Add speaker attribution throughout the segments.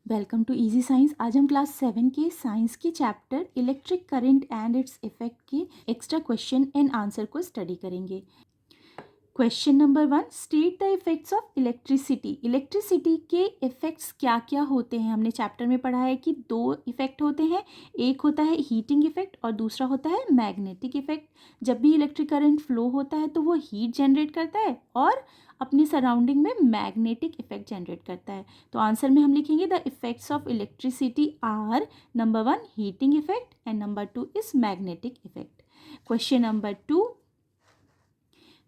Speaker 1: Welcome to easy science. आज हम class 7 के साइंस के chapter electric current and its effect के एक्स्ट्रा क्वेश्चन एंड आंसर को स्टडी करेंगे। Question number 1, state the effects of electricity. Electricity के effects क्या क्या होते हैं। हमने चैप्टर में पढ़ा है कि दो इफेक्ट होते हैं, एक होता है हीटिंग इफेक्ट और दूसरा होता है मैग्नेटिक इफेक्ट। जब भी इलेक्ट्रिक करंट फ्लो होता है तो वो हीट जनरेट करता है और अपनी सराउंडिंग में मैग्नेटिक इफेक्ट जनरेट करता है। तो आंसर में हम लिखेंगे the effects of electricity are number 1 heating effect and number 2 is magnetic effect. Question number 2,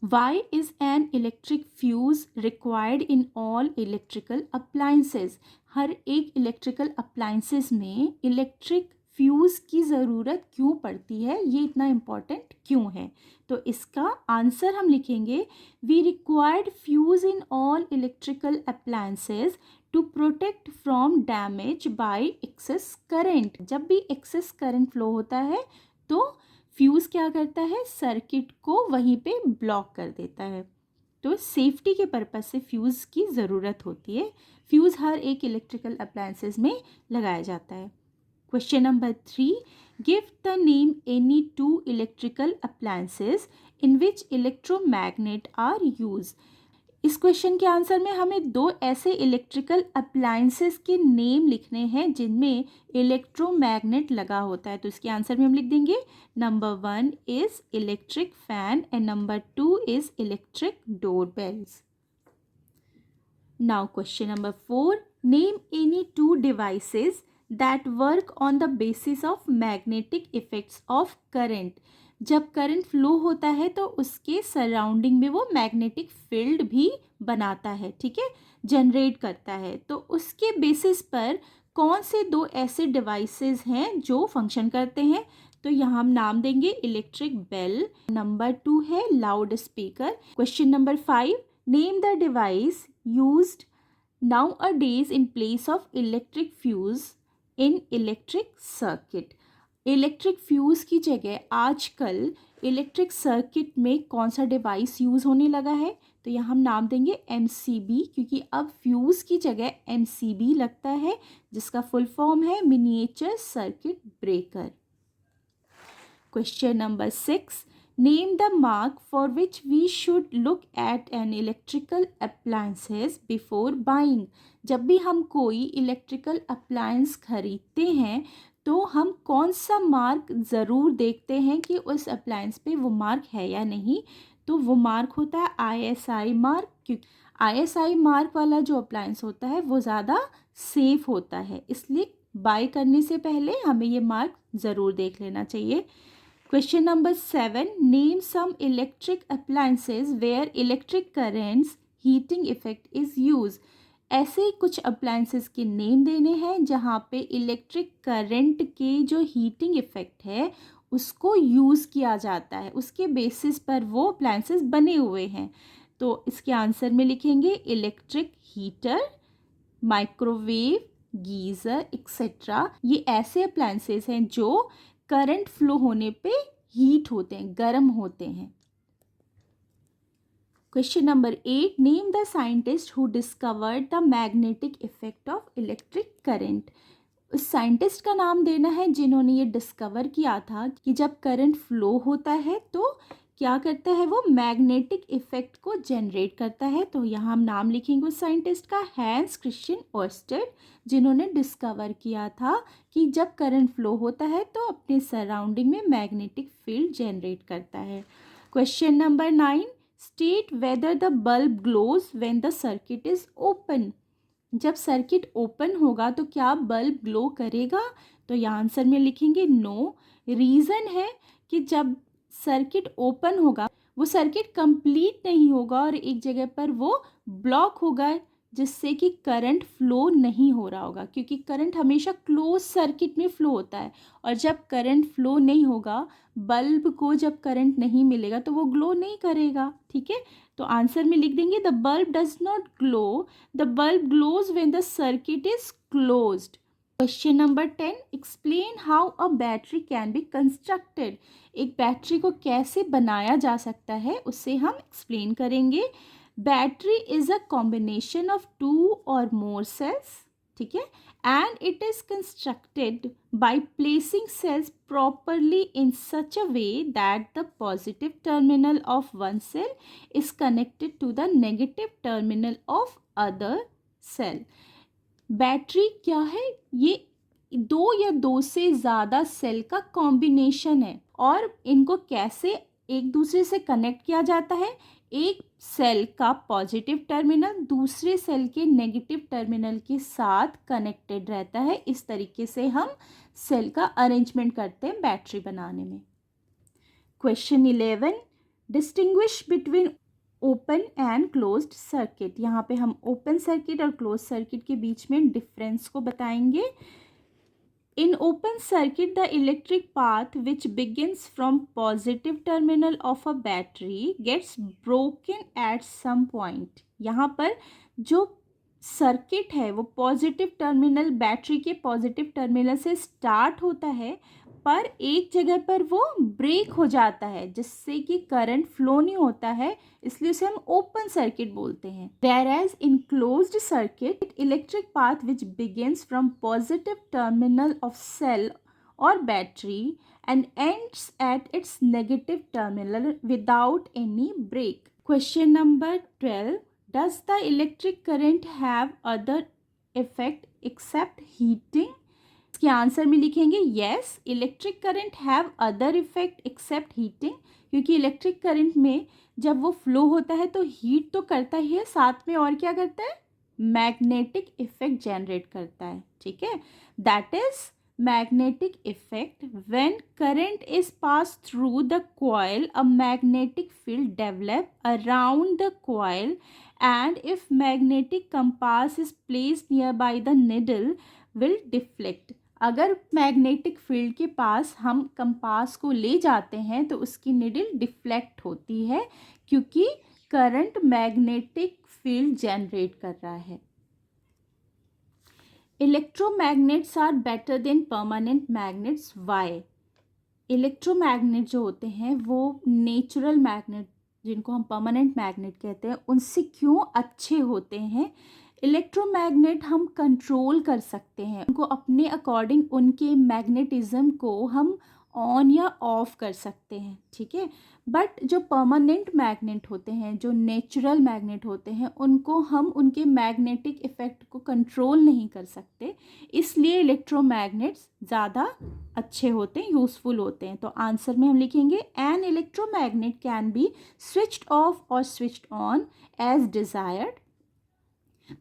Speaker 1: Why is an electric fuse required in all electrical appliances? हर एक इलेक्ट्रिकल अप्लाइंसेस में electric fuse की ज़रूरत क्यों पड़ती है, ये इतना इम्पॉर्टेंट क्यों है। तो इसका आंसर हम लिखेंगे we required fuse in all electrical appliances to protect from damage by excess current. जब भी एक्सेस करंट फ्लो होता है तो फ्यूज़ क्या करता है, सर्किट को वहीं पे ब्लॉक कर देता है। तो सेफ्टी के पर्पज़ से फ्यूज़ की ज़रूरत होती है। फ्यूज़ हर एक इलेक्ट्रिकल अप्लायंसेस में लगाया जाता है। Question number 3, give the name any two electrical appliances in which electromagnet are use. इस क्वेश्चन के आंसर में हमें दो ऐसे इलेक्ट्रिकल अप्लायंसेस के नेम लिखने हैं जिनमें इलेक्ट्रोमैग्नेट लगा होता है। तो इसके आंसर में हम लिख देंगे number 1 is electric fan and number 2 is electric doorbells. Now question number 4, name any two devices that work on the basis of magnetic effects of current. जब करंट फ्लो होता है तो उसके सराउंडिंग में वो मैग्नेटिक फील्ड भी बनाता है, ठीक है, जनरेट करता है। तो उसके बेसिस पर कौन से दो ऐसे डिवाइसेस हैं जो फंक्शन करते हैं। तो यहाँ हम नाम देंगे इलेक्ट्रिक बेल, नंबर 2 है loud speaker. Question number 5, name the device used nowadays in place of electric fuse in electric circuit। Electric fuse की जगह आजकल इलेक्ट्रिक सर्किट में कौन सा डिवाइस यूज़ होने लगा है। तो यहाँ हम नाम देंगे MCB, क्योंकि अब फ्यूज़ की जगह MCB लगता है जिसका फुल फॉर्म है miniature circuit breaker. Question number 6, name the mark for which we should look at an electrical appliances before buying. जब भी हम कोई इलेक्ट्रिकल अप्लायंस खरीदते हैं तो हम कौन सा मार्क ज़रूर देखते हैं कि उस अप्लायंस पे वो मार्क है या नहीं। तो वो मार्क होता है ISI मार्क, क्योंकि ISI मार्क वाला जो अप्लायंस होता है वो ज़्यादा सेफ होता है, इसलिए बाय करने से पहले हमें ये मार्क ज़रूर देख लेना चाहिए। Question number 7, name some electric appliances where electric currents heating effect is used। ऐसे कुछ अप्लायंसेस के नेम देने हैं जहाँ पे इलेक्ट्रिक करंट के जो हीटिंग इफेक्ट है उसको यूज़ किया जाता है, उसके बेसिस पर वो अप्लायंसेस बने हुए हैं। तो इसके आंसर में लिखेंगे electric heater, microwave, geyser etcetera. ये ऐसे अप्लायंसेस हैं जो करंट फ्लो होने पे हीट होते हैं, गर्म होते हैं। Question number 8, name the scientist who discovered the magnetic effect of electric current. उस साइंटिस्ट का नाम देना है जिन्होंने ये डिस्कवर किया था कि जब करंट फ्लो होता है तो क्या करता है, वो मैग्नेटिक इफेक्ट को जनरेट करता है। तो यहाँ हम नाम लिखेंगे उस साइंटिस्ट का, हैंस क्रिश्चियन ओर्स्टेड, जिन्होंने डिस्कवर किया था कि जब करंट फ्लो होता है तो अपने सराउंडिंग में मैग्नेटिक फील्ड जनरेट करता है। Question number 9, state whether the bulb glows when the circuit is open. जब सर्किट ओपन होगा तो क्या बल्ब ग्लो करेगा। तो यहाँ आंसर में लिखेंगे नो। रीज़न है कि जब सर्किट ओपन होगा वो सर्किट कंप्लीट नहीं होगा और एक जगह पर वो ब्लॉक होगा जिससे कि करंट फ्लो नहीं हो रहा होगा, क्योंकि करंट हमेशा क्लोज सर्किट में फ्लो होता है और जब करंट फ्लो नहीं होगा, बल्ब को जब करंट नहीं मिलेगा तो वो ग्लो नहीं करेगा, ठीक है। तो आंसर में लिख देंगे the bulb does not glow, the bulb glows when the circuit is closed. Question number 10, explain how a battery can be constructed. एक बैटरी को कैसे बनाया जा सकता है उससे हम एक्सप्लेन करेंगे। Battery is a combination of two और मोर सेल्स ठीक है, and it is constructed by placing cells properly in such a way that the positive terminal of one cell is connected to the negative terminal of other cell. Battery क्या है? ये दो या दो से ज़्यादा सेल का कॉम्बिनेशन है, और इनको कैसे एक दूसरे से कनेक्ट किया जाता है? एक सेल का पॉजिटिव टर्मिनल दूसरे सेल के नेगेटिव टर्मिनल के साथ कनेक्टेड रहता है। इस तरीके से हम सेल का अरेंजमेंट करते हैं बैटरी बनाने में। Question 11, distinguish between open and closed circuit. यहाँ पे हम ओपन सर्किट और क्लोज सर्किट के बीच में डिफरेंस को बताएंगे। In open circuit, the electric path which begins from positive terminal of a battery gets broken at some point. यहाँ पर जो सर्किट है वो पॉजिटिव टर्मिनल, बैटरी के पॉजिटिव टर्मिनल से स्टार्ट होता है, पर एक जगह पर वो ब्रेक हो जाता है जिससे कि करंट फ्लो नहीं होता है, इसलिए उसे हम ओपन सर्किट बोलते हैं। Whereas in closed circuit, electric path which begins from positive terminal of cell or battery and ends at its negative terminal without any break. Question number 12, does the electric current have other effect except heating? इसके आंसर में लिखेंगे yes, electric current have other effect except heating, क्योंकि electric current में जब वो flow होता है तो हीट तो करता ही है, साथ में और क्या करता है? मैग्नेटिक इफेक्ट जनरेट करता है। ठीक है, that is magnetic effect. When current is passed through the coil, a magnetic field develops around the coil, and if magnetic compass is placed nearby the needle, will deflect. अगर magnetic field के पास हम compass को ले जाते हैं तो उसकी needle deflect होती है, क्योंकि करंट मैग्नेटिक फील्ड जनरेट कर रहा है। Electromagnets are better than permanent magnets, why? Electromagnet जो होते हैं वो नेचुरल मैग्नेट, जिनको हम परमानेंट मैग्नेट कहते हैं, उनसे क्यों अच्छे होते हैं? इलेक्ट्रोमैग्नेट हम कंट्रोल कर सकते हैं, उनको अपने अकॉर्डिंग उनके मैग्नेटिज्म को हम ऑन या ऑफ कर सकते हैं। ठीक है, बट जो परमानेंट मैग्नेट होते हैं, जो नेचुरल मैग्नेट होते हैं, उनको हम उनके मैग्नेटिक इफेक्ट को कंट्रोल नहीं कर सकते, इसलिए इलेक्ट्रोमैग्नेट्स ज़्यादा अच्छे होते हैं, यूज़फुल होते हैं। तो आंसर में हम लिखेंगे an electromagnet can be switched off और switched on as desired,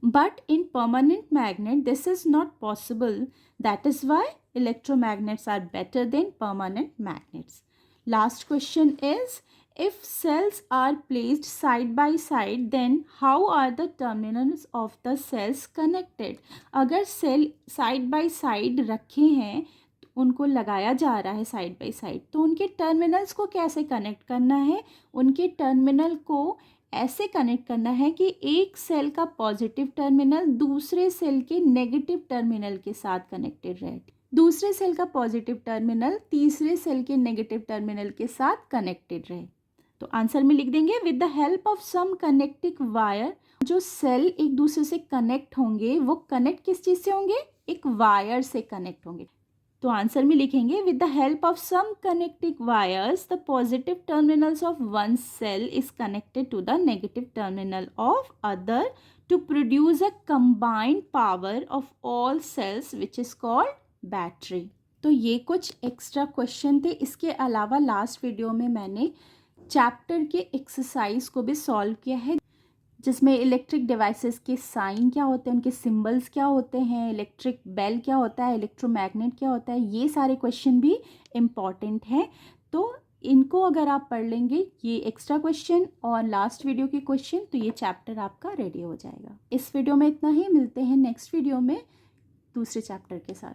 Speaker 1: but in permanent magnet this is not possible. That is why electromagnets are better than permanent magnets. Last question is, if cells are placed side by side, then how are the terminals of the cells connected? अगर sell side by side रखे हैं, उनको लगाया जा रहा है side by side, तो उनके टर्मिनल्स को कैसे कनेक्ट करना है? उनके टर्मिनल को ऐसे कनेक्ट करना है कि एक सेल का पॉजिटिव टर्मिनल दूसरे सेल के नेगेटिव टर्मिनल के साथ कनेक्टेड रहे, दूसरे सेल का पॉजिटिव टर्मिनल तीसरे सेल के नेगेटिव टर्मिनल के साथ कनेक्टेड रहे। तो आंसर में लिख देंगे with the help of some connecting wire. जो सेल एक दूसरे से कनेक्ट होंगे वो कनेक्ट किस चीज़ से होंगे? एक वायर से कनेक्ट होंगे। तो आंसर में लिखेंगे with the help of some connecting wires the positive terminals of one cell is connected to the negative terminal of other to produce a combined power of all cells which is called battery. तो ये कुछ extra question थे। इसके अलावा last video में मैंने chapter के exercise को भी सॉल्व किया है, जिसमें इलेक्ट्रिक डिवाइसेस के साइन क्या होते हैं, उनके सिंबल्स क्या होते हैं, इलेक्ट्रिक बेल क्या होता है, इलेक्ट्रोमैग्नेट क्या होता है, ये सारे क्वेश्चन भी इम्पॉर्टेंट हैं। तो इनको अगर आप पढ़ लेंगे, ये एक्स्ट्रा क्वेश्चन और लास्ट वीडियो के क्वेश्चन, तो ये चैप्टर आपका रेडी हो जाएगा। इस वीडियो में इतना ही, मिलते हैं नेक्स्ट वीडियो में दूसरे चैप्टर के साथ।